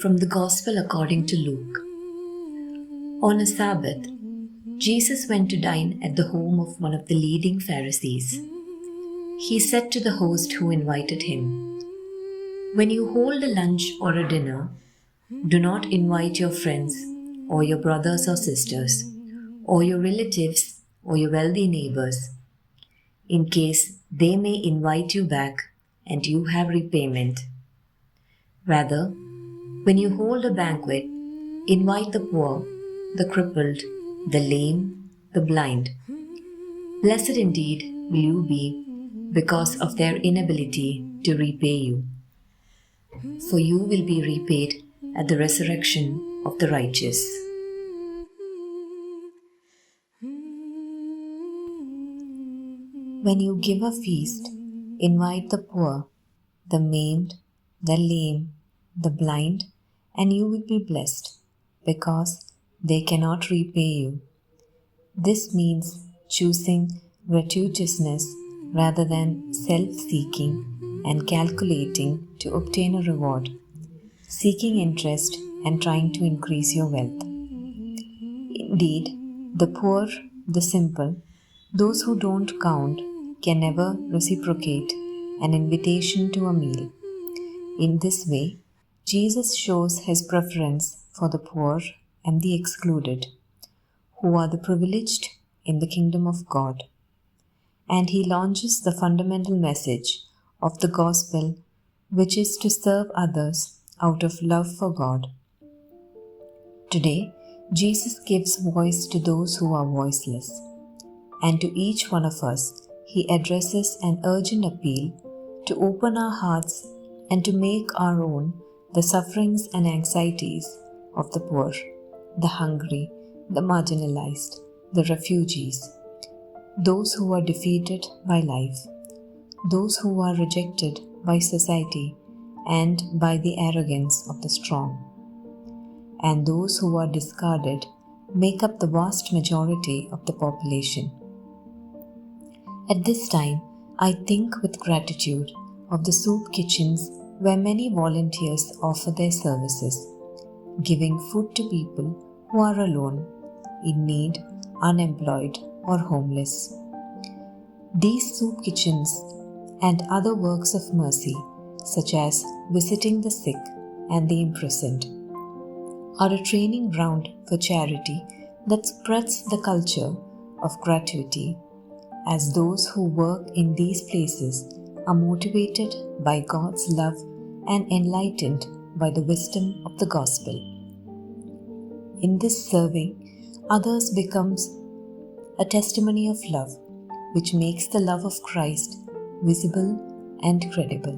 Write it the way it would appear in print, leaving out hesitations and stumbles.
From the Gospel according to Luke. On a Sabbath, Jesus went to dine at the home of one of the leading Pharisees. He said to the host who invited him, "When you hold a lunch or a dinner, do not invite your friends or your brothers or sisters or your relatives or your wealthy neighbors, in case they may invite you back and you have repayment. Rather, when you hold a banquet, invite the poor, the crippled, the lame, the blind. Blessed indeed will you be because of their inability to repay you, for you will be repaid at the resurrection of the righteous." When you give a feast, invite the poor, the maimed, the lame, the blind, and you will be blessed, because they cannot repay you. This means choosing gratuitousness rather than self-seeking and calculating to obtain a reward, seeking interest and trying to increase your wealth. Indeed, the poor, the simple, those who don't count, can never reciprocate an invitation to a meal. In this way, Jesus shows his preference for the poor and the excluded, who are the privileged in the kingdom of God. And he launches the fundamental message of the gospel, which is to serve others out of love for God. Today, Jesus gives voice to those who are voiceless, and to each one of us, he addresses an urgent appeal to open our hearts and to make our own the sufferings and anxieties of the poor, the hungry, the marginalized, the refugees, those who are defeated by life, those who are rejected by society and by the arrogance of the strong, and those who are discarded make up the vast majority of the population. At this time, I think with gratitude of the soup kitchens where many volunteers offer their services, giving food to people who are alone, in need, unemployed, or homeless. These soup kitchens and other works of mercy, such as visiting the sick and the imprisoned, are a training ground for charity that spreads the culture of gratuity, as those who work in these places are motivated by God's love and enlightened by the wisdom of the gospel. In this serving, others becomes a testimony of love, which makes the love of Christ visible and credible.